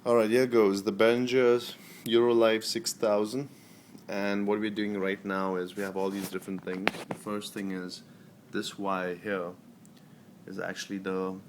Alright, here goes the Behringer Pmp6000, and what we're doing right now is we have all these different things. The first thing is this wire here is actually the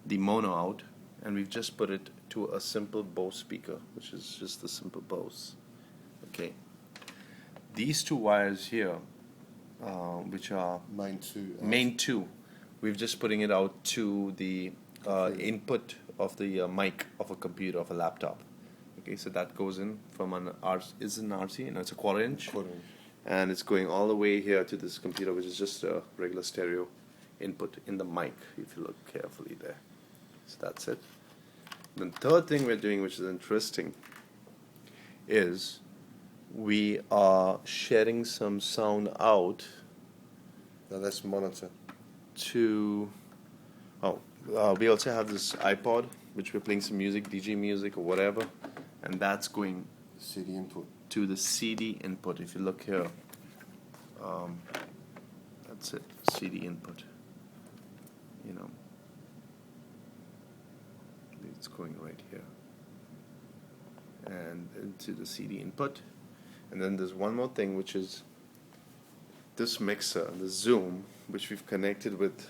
mono out, and we've just put it to a simple Bose speaker, which is just a simple Bose. Okay, these two wires here, which are main two, we've just putting it out to the input of the mic of a computer, of a laptop. Okay, so that goes in from an RC, and it's a quarter inch, and it's going all the way here to this computer, which is just a regular stereo input in the mic, if you look carefully there. So that's it. The third thing we're doing, which is interesting, is we are sharing some sound out. Now that's monitor. We also have this iPod, which we're playing some music, DJ music or whatever, and that's going CD input to the CD input. If you look here, that's it, CD input. You know, it's going right here and into the CD input. And then there's one more thing, which is this mixer, the Zoom, which we've connected with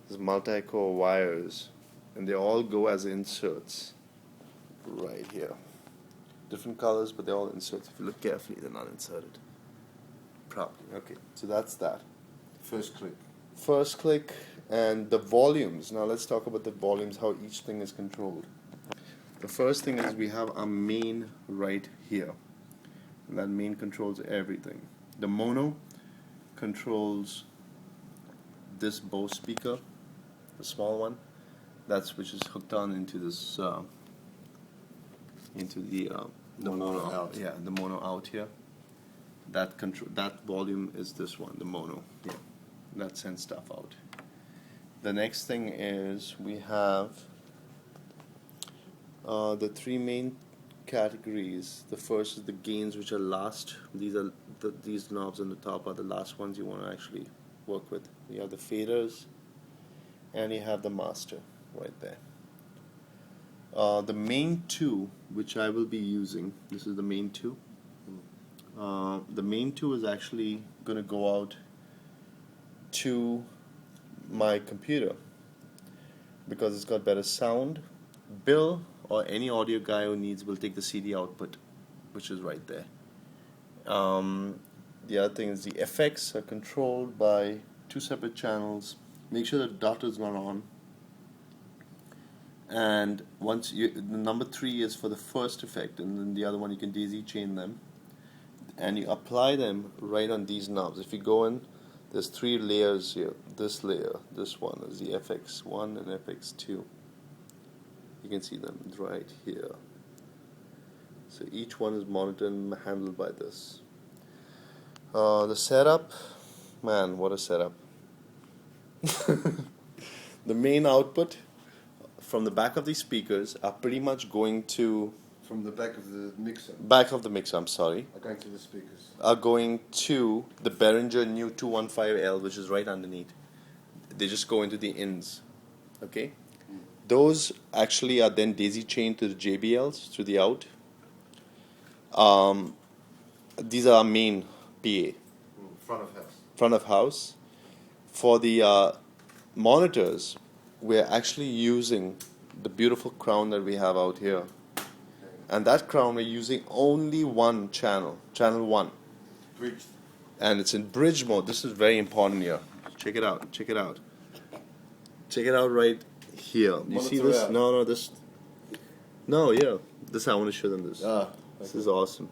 these multi-core wires, and they all go as inserts right here. Different colors, but they're all inserts. If you look carefully, they're not inserted properly. Okay, so that's that. First click, and the volumes. Now let's talk about the volumes, how each thing is controlled. The first thing is we have our main right here, and that main controls everything. The mono controls this Bose speaker, the small one, which is hooked on into this into the mono out. Yeah, the mono out here. That volume is this one, the mono. Yeah, that sends stuff out. The next thing is we have the three main categories. The first is the gains, which are last. These knobs on the top are the last ones you want to actually work with. You have the faders, and you have the master right there. The main two, which I will be using, this is the main two. The main two is actually going to go out to my computer because it's got better sound. Bill or any audio guy who needs will take the CD output, which is right there. The other thing is the effects are controlled by two separate channels. Make sure the dot is not on. And the number 3 is for the first effect, and then the other one you can daisy chain them, and you apply them right on these knobs. If you go in, there's 3 layers here. This layer, this one is the FX1 and FX2. You can see them right here. So each one is monitored and handled by this. The setup, man, what a setup. The main output from the back of these speakers are pretty much going to... From the back of the mixer. Back of the mixer, I'm sorry. Are going to the speakers. Are going to the Behringer New 215L, which is right underneath. They just go into the ins. Okay? Those actually are then daisy chained to the JBLs, to the out. These are our main PA. Front of house. For the monitors, we're actually using the beautiful crown that we have out here. And that crown we're using only one channel 1. Bridged. And it's in bridge mode. This is very important here. Check it out. Check it out. Check it out right here. You see this? Out. No, this. No, yeah. This I want to show them this. This is awesome.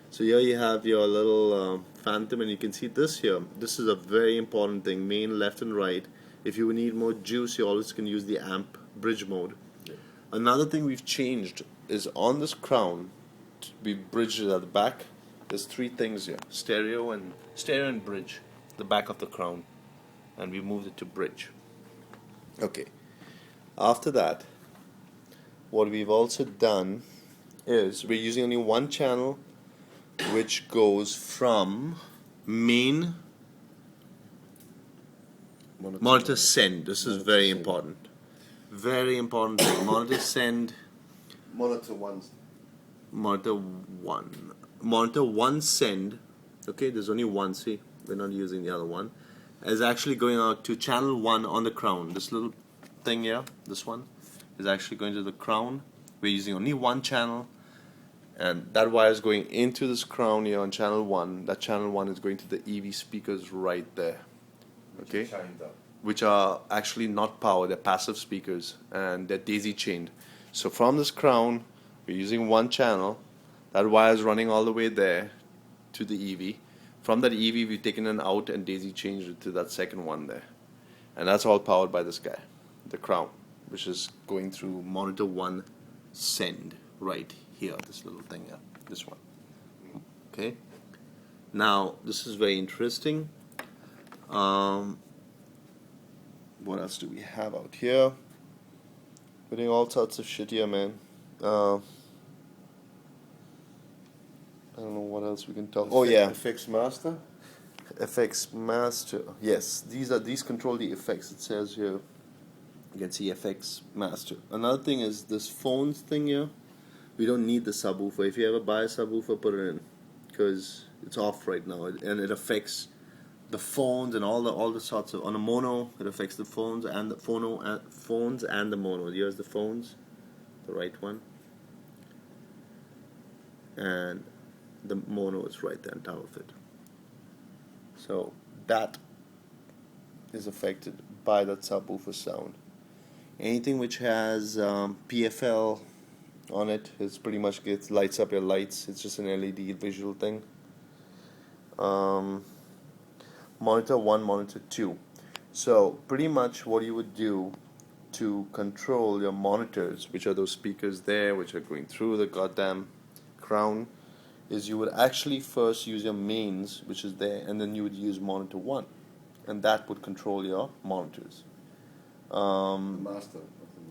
So here you have your little phantom, and you can see this here. This is a very important thing. Main, left, and right. If you need more juice, you always can use the amp bridge mode. Yeah. Another thing we've changed is on this crown, we bridged it at the back. There's 3 things here: stereo and bridge, the back of the crown, and we moved it to bridge. Okay. After that, what we've also done is we're using only one channel, which goes from main monitor send. This is very important. Very important thing. Monitor send Monitor ones. Monitor 1. Monitor 1 send. Okay, there's only one, see? We're not using the other one. Is actually going out to channel 1 on the crown. This little thing here, this one, is actually going to the crown. We're using only one channel. And that wire is going into this crown here on channel 1. That channel 1 is going to the EV speakers right there. Okay? Chained up. Which are actually not power, they're passive speakers, and they're daisy chained. So from this crown, we're using one channel. That wire is running all the way there to the EV. From that EV, we've taken it out and daisy changed it to that second one there. And that's all powered by this guy, the crown, which is going through monitor 1 send right here, this little thing here, this one. Okay. Now, this is very interesting. What else do we have out here? We're doing all sorts of shit here, man. I don't know what else we can talk. Oh yeah, FX Master. FX Master. Yes, these control the effects. It says here. You can see FX Master. Another thing is this phones thing here. We don't need the subwoofer. If you ever buy a subwoofer, put it in, because it's off right now, and it affects the phones and all the sorts of, on a mono it affects the phones and the phones and the mono. Here's the phones, the right one, and the mono is right there on top of it. So that is affected by that subwoofer sound. Anything which has PFL on it is pretty much lights up your lights. It's just an LED visual thing. Monitor 1, monitor 2. So pretty much what you would do to control your monitors, which are those speakers there which are going through the goddamn crown, is you would actually first use your mains, which is there, and then you would use monitor 1, and that would control your monitors. Master.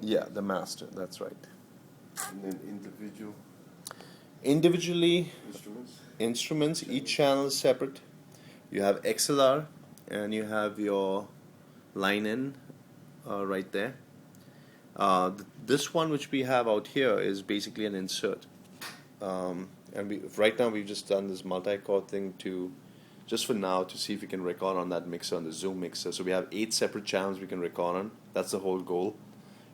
Yeah, the master, that's right. And then Individually, instruments. each channel is separate. You have XLR and you have your line in right there. This one which we have out here is basically an insert. And right now we've just done this multi-core thing just for now, to see if we can record on that mixer, on the Zoom mixer. So we have 8 separate channels we can record on. That's the whole goal.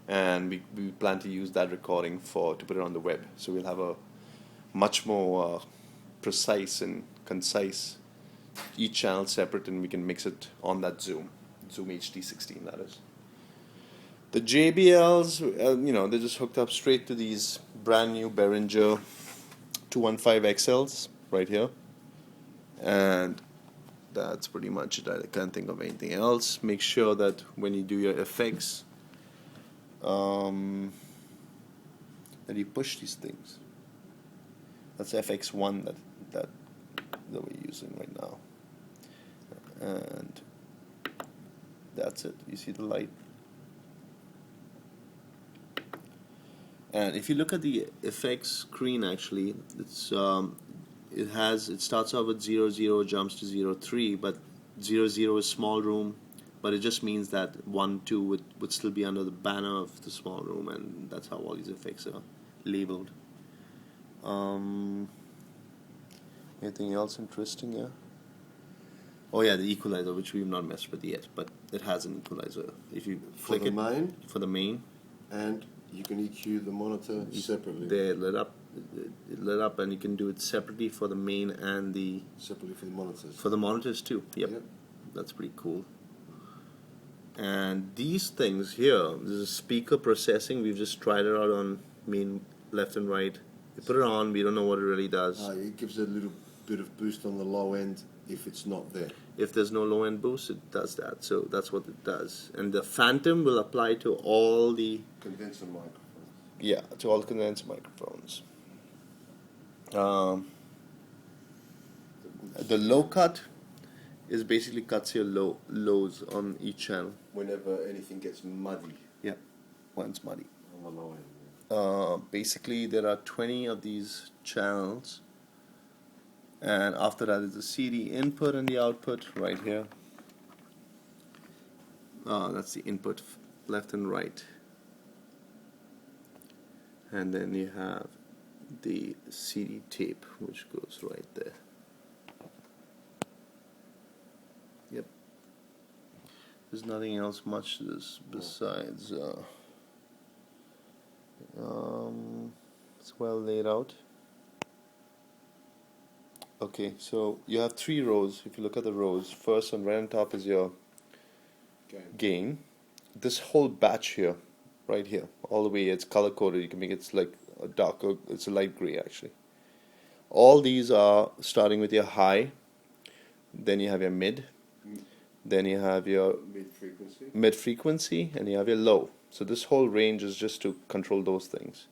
And we plan to use that recording to put it on the web. So we'll have a much more precise and concise, each channel separate, and we can mix it on that Zoom HD16, that is. The JBLs, they're just hooked up straight to these brand new Behringer 215XLs right here, and that's pretty much it. I can't think of anything else. Make sure that when you do your effects, that you push these things. That's FX1 that we're using right now, and that's it. You see the light, and if you look at the effects screen, actually it's it starts off with 00, jumps to 03, but 00 is small room, but it just means that 1, 2 would still be under the banner of the small room, and that's how all these effects are labeled. Anything else interesting here? Oh yeah, the equalizer, which we've not messed with yet, but it has an equalizer. If you flick it for the main, and you can EQ the monitor separately. They're lit up, and you can do it separately for the main and separately for the monitors. For the monitors too. Yep. That's pretty cool. And these things here, this is speaker processing. We've just tried it out on main left and right. You put it on, we don't know what it really does. It gives a little bit of boost on the low end if it's not there. If there's no low end boost, it does that. So that's what it does. And the phantom will apply to all the condenser microphones. Yeah, to all the condenser microphones. The low cut is basically cuts your lows on each channel. Whenever anything gets muddy. Yeah, when it's muddy. On the low end. Basically, there are 20 of these channels, and after that is the CD input and the output right here. That's the input, left and right. and then you have the CD tape which goes right there. Yep. There's nothing else much to this besides it's well laid out. Okay, so you have 3 rows. If you look at the rows, first on right on top is your gain. This whole batch here, right here, all the way, it's color coded. You can make it like a darker, it's a light gray actually. All these are starting with your high, then you have your mid, then you have your mid frequency, and you have your low. So this whole range is just to control those things.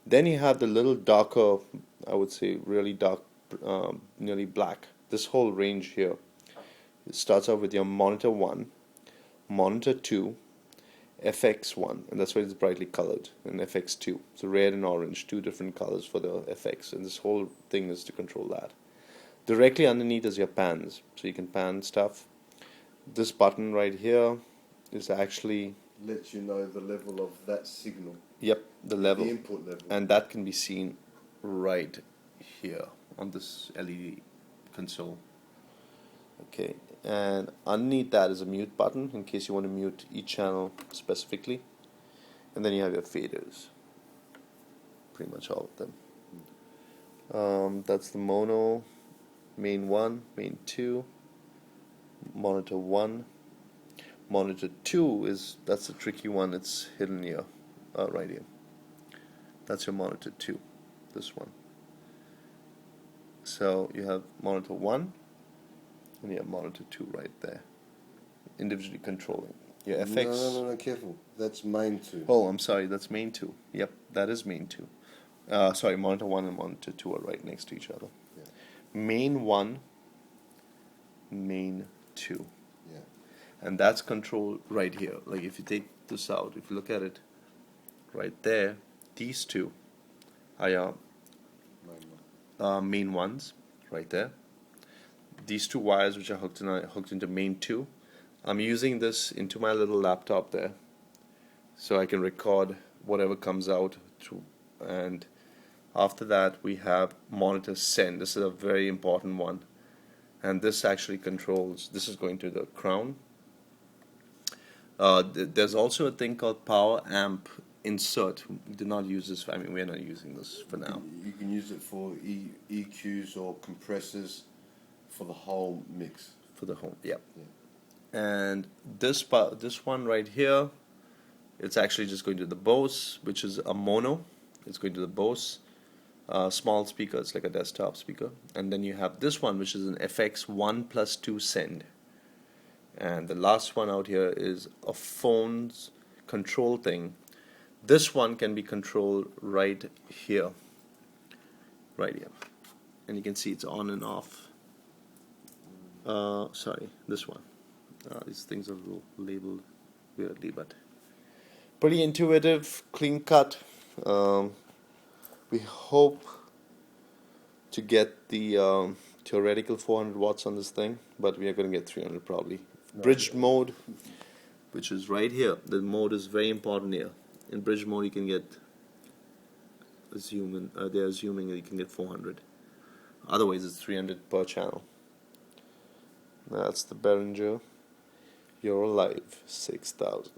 Then you have the little darker, I would say really dark, nearly black. This whole range here, it starts off with your monitor 1, monitor 2, FX1, and that's why it's brightly colored, and FX2. So red and orange, 2 different colors for the FX, and this whole thing is to control that. Directly underneath is your pans, so you can pan stuff. This button right here is actually lets you know the level of that signal. Yep, the level. The input level. And that can be seen right here on this LED console. Okay, and underneath that is a mute button in case you want to mute each channel specifically. And then you have your faders. Pretty much all of them. That's the mono, main 1, main 2, monitor 1. Monitor 2 that's the tricky one, it's hidden here, right here. That's your monitor 2, this one. So you have monitor 1 and you have monitor 2 right there, individually controlling your FX. No, careful. That's main 2. Oh, I'm sorry, that's main 2. Yep, that is main 2. Sorry, monitor 1 and monitor 2 are right next to each other. Yeah. Main 1, main 2. Yeah. And that's controlled right here. Like if you take this out, if you look at it right there, these 2 are your main ones right there. These 2 wires which are hooked into main 2. I'm using this into my little laptop there, so I can record whatever comes out through. And after that we have monitor send. This is a very important one, and this actually controls, this is going to the crown. There's also a thing called power amp insert. We did not use this. I mean, we're not using this for now. You can use it for EQs or compressors for the whole mix. For the whole, yeah. And this one right here, it's actually just going to the Bose, which is a mono. It's going to the Bose small speaker. It's like a desktop speaker. And then you have this one, which is an FX 1+2 send. And the last one out here is a phone's control thing. This one can be controlled right here. Right here. And you can see it's on and off. Sorry, this one. These things are a little labeled weirdly, but pretty intuitive, clean cut. We hope to get the theoretical 400 watts on this thing, but we are going to get 300 probably. Bridged mode, which is right here. The mode is very important here. In bridge mode you can get they're assuming that you can get 400. Otherwise it's 300 per channel. That's the Behringer Eurolive 6000.